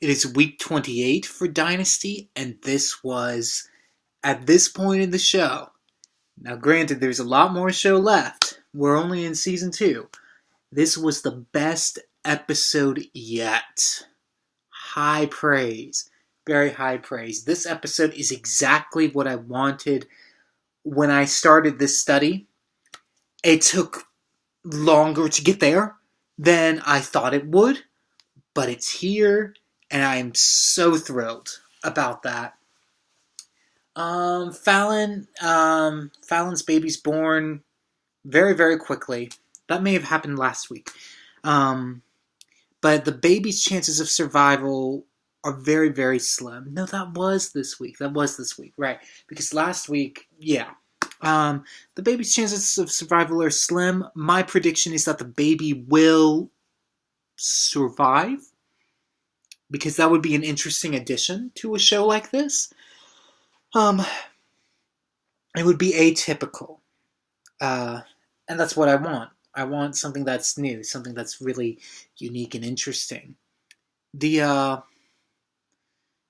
It is week 28 for Dynasty, and this was at this point in the show. Now, granted, there's a lot more show left. We're only in season 2. This was the best episode yet. High praise. Very high praise. This episode is exactly what I wanted when I started this study. It took longer to get there than I thought it would, but it's here. And I'm so thrilled about that. Fallon's baby's born very, very quickly. That may have happened last week. But the baby's chances of survival are very, very slim. No, that was this week. Right. Because last week, yeah. The baby's chances of survival are slim. My prediction is that the baby will survive, because that would be an interesting addition to a show like this. It would be atypical. And that's what I want. I want something that's new, something that's really unique and interesting.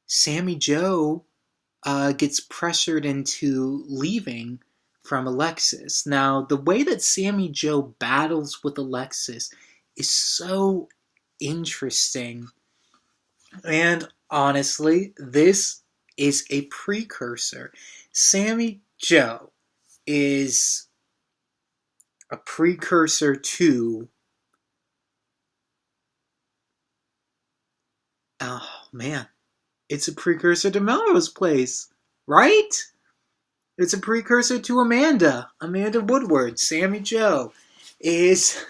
Sammy Joe gets pressured into leaving from Alexis. Now, the way that Sammy Joe battles with Alexis is so interesting. And honestly, this is a precursor. Sammy Joe is a precursor to... Oh, man. It's a precursor to Melrose Place, right? It's a precursor to Amanda Woodward. Sammy Joe is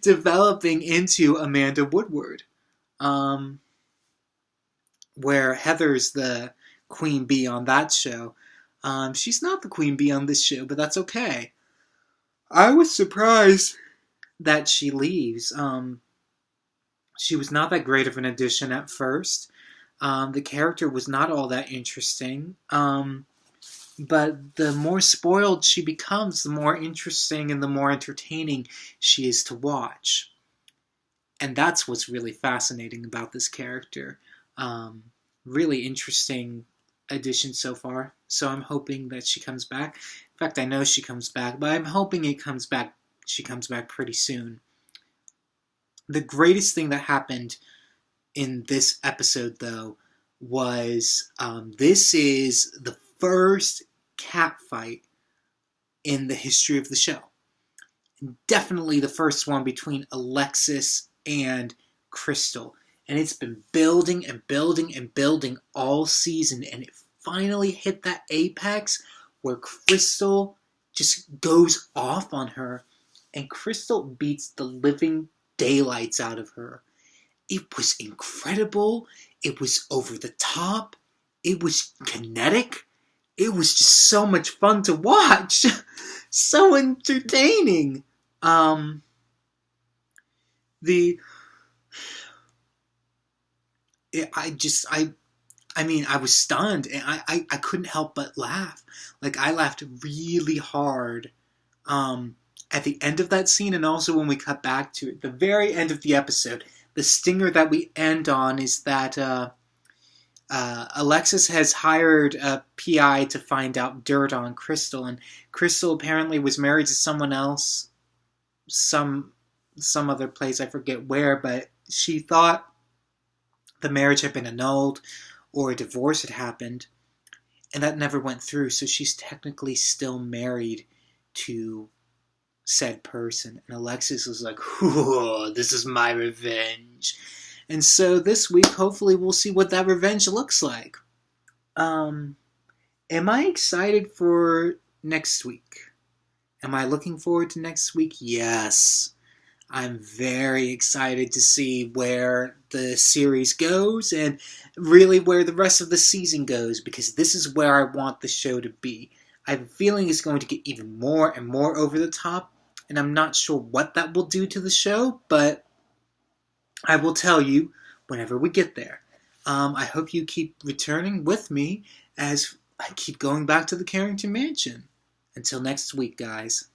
developing into Amanda Woodward. Where Heather's the queen bee on that show. She's not the queen bee on this show, but that's okay. I was surprised that she leaves. She was not that great of an addition at first. The character was not all that interesting. But the more spoiled she becomes, the more interesting and the more entertaining she is to watch. And that's what's really fascinating about this character. Really interesting addition so far. So I'm hoping that she comes back. In fact, I know she comes back, but I'm hoping she comes back pretty soon. The greatest thing that happened in this episode, though, was this is the first cat fight in the history of the show. Definitely the first one between Alexis and Crystal. And it's been building and building and building all season. And it finally hit that apex where Crystal just goes off on her. And Crystal beats the living daylights out of her. It was incredible. It was over the top. It was kinetic. It was just so much fun to watch. So entertaining. I was stunned, and I couldn't help but laugh. Like, I laughed really hard at the end of that scene, and also when we cut back to it. The very end of the episode, the stinger that we end on is that Alexis has hired a PI to find out dirt on Crystal, and Crystal apparently was married to someone else, some other place, I forget where, but she thought the marriage had been annulled or a divorce had happened, and that never went through, so she's technically still married to said person. And Alexis was like, "Ooh, this is my revenge." And so this week, hopefully, we'll see what that revenge looks like. Am I excited for next week? Am I looking forward to next week? Yes. I'm very excited to see where the series goes and really where the rest of the season goes, because this is where I want the show to be. I have a feeling it's going to get even more and more over the top, and I'm not sure what that will do to the show, but I will tell you whenever we get there. I hope you keep returning with me as I keep going back to the Carrington Mansion. Until next week, guys.